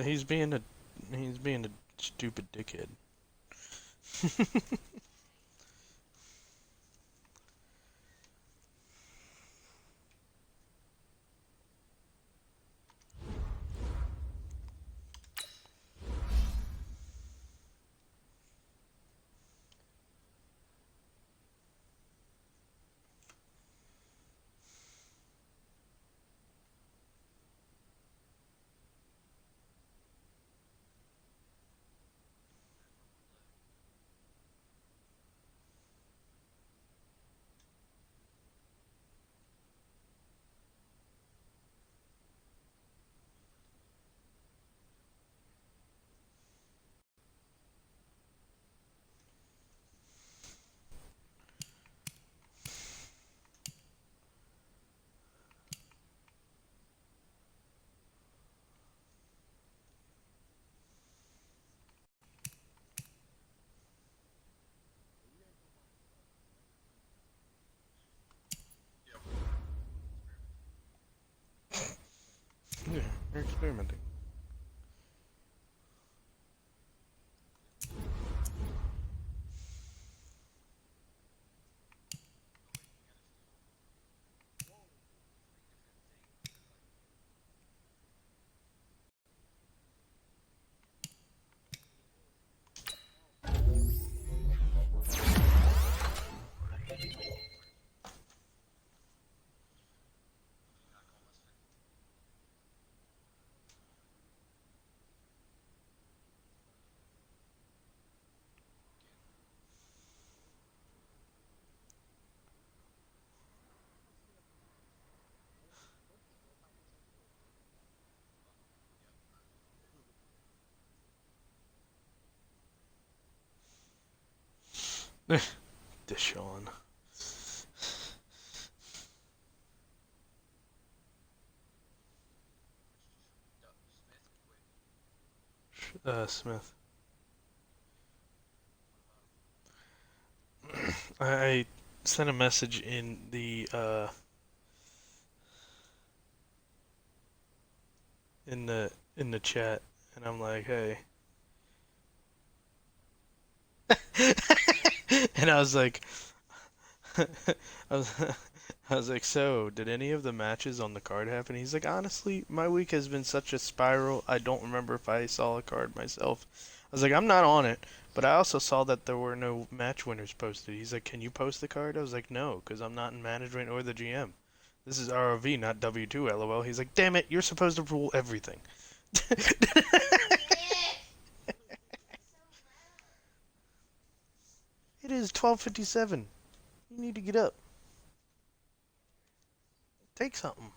He's being a stupid dickhead. Yeah, you're experimenting. Deshaun. Smith. I sent a message in the in the chat, and I'm like, hey, and I was like, I was, I was like, so did any of the matches on the card happen? He's like, honestly, my week has been such a spiral. I don't remember if I saw a card myself. I was like, I'm not on it, but I also saw that there were no match winners posted. He's like, can you post the card? I was like, no, because I'm not in management or the GM. This is ROV, not W2, LOL. He's like, damn it, you're supposed to rule everything. It is 12:57. You need to get up. Take something.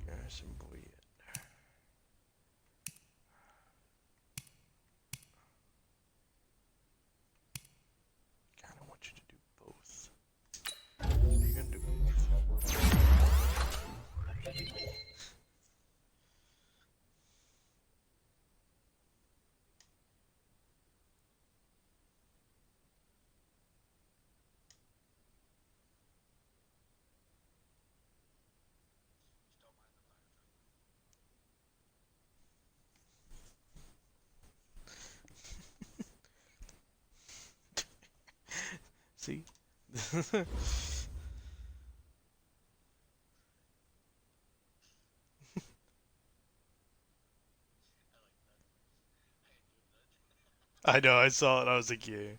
Garrison boy. Kind of want you to do both. What are you gonna do? See? I know, I saw it. I was like, yeah.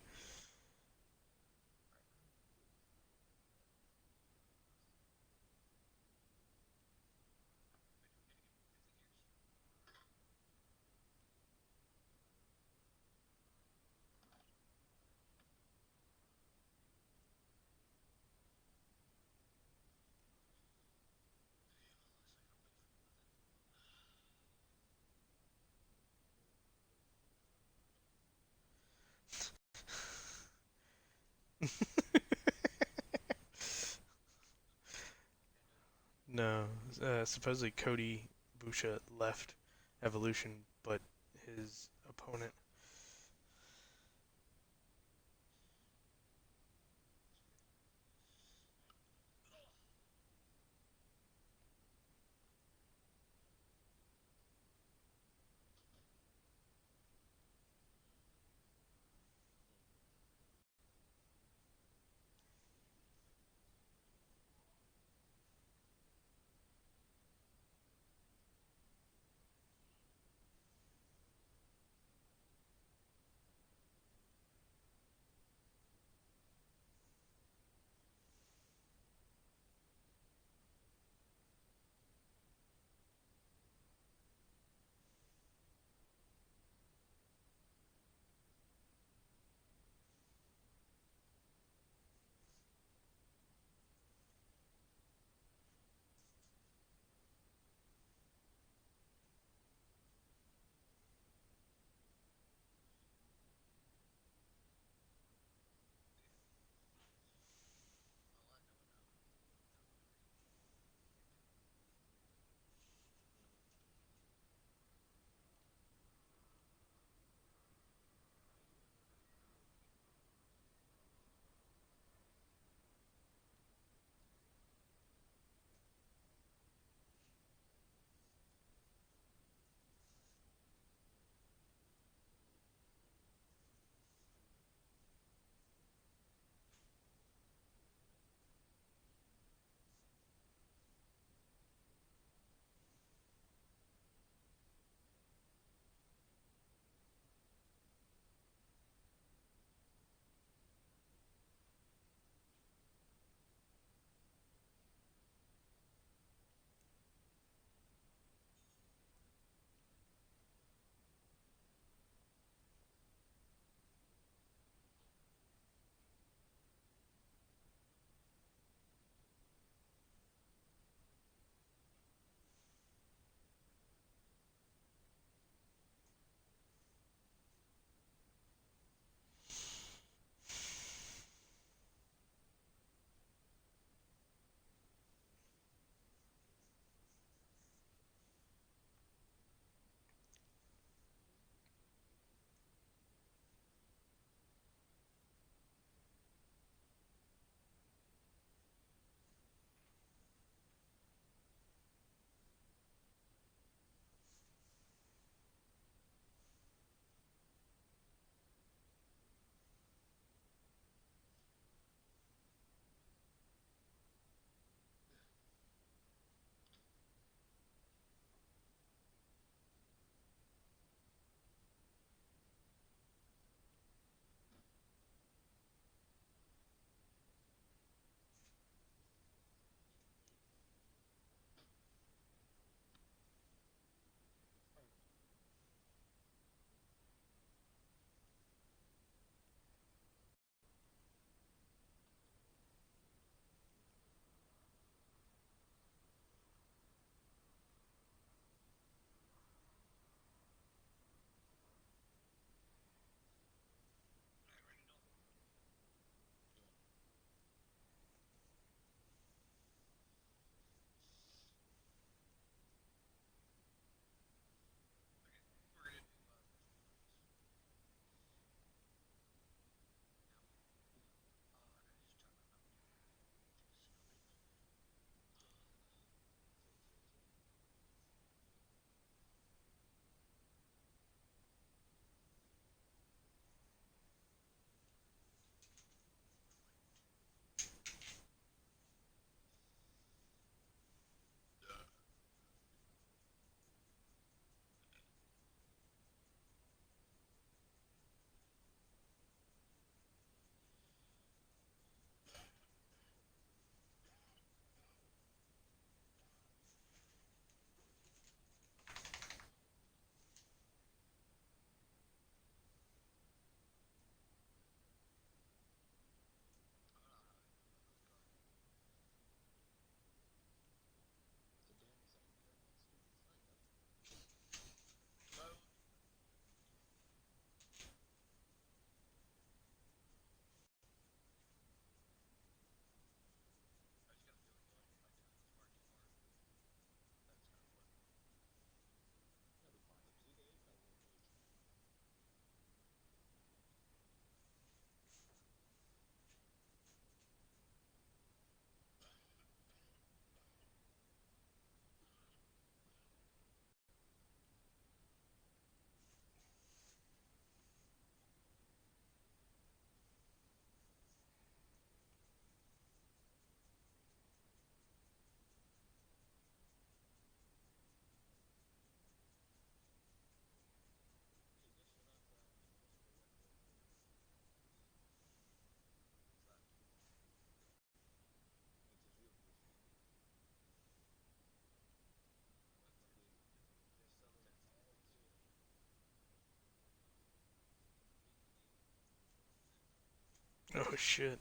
No, supposedly Cody Busha left Evolution, but his opponent. Oh shit.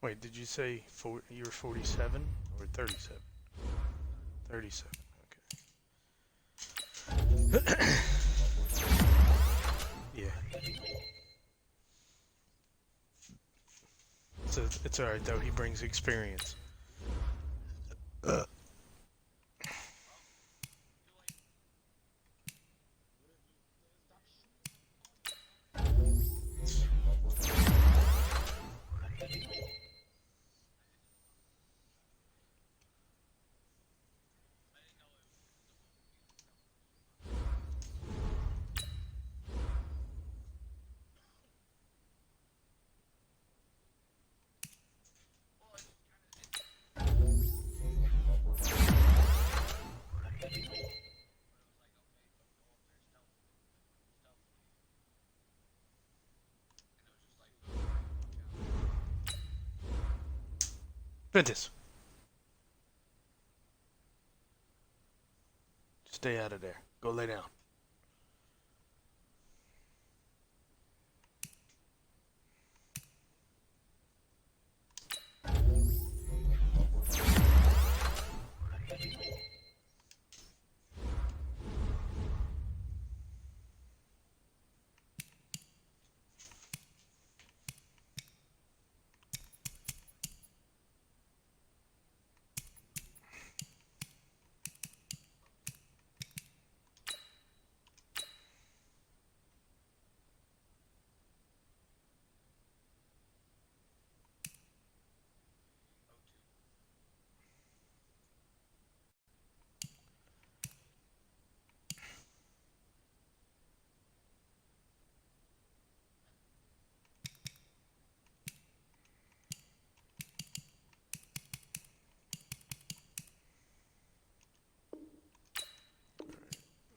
Wait, did you say you were 47 or 37? 37. Okay. Yeah. It's all right though. He brings experience. Ventus. Stay out of there. Go lay down.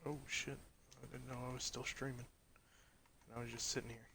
Oh shit. I didn't know I was still streaming. I was just sitting here.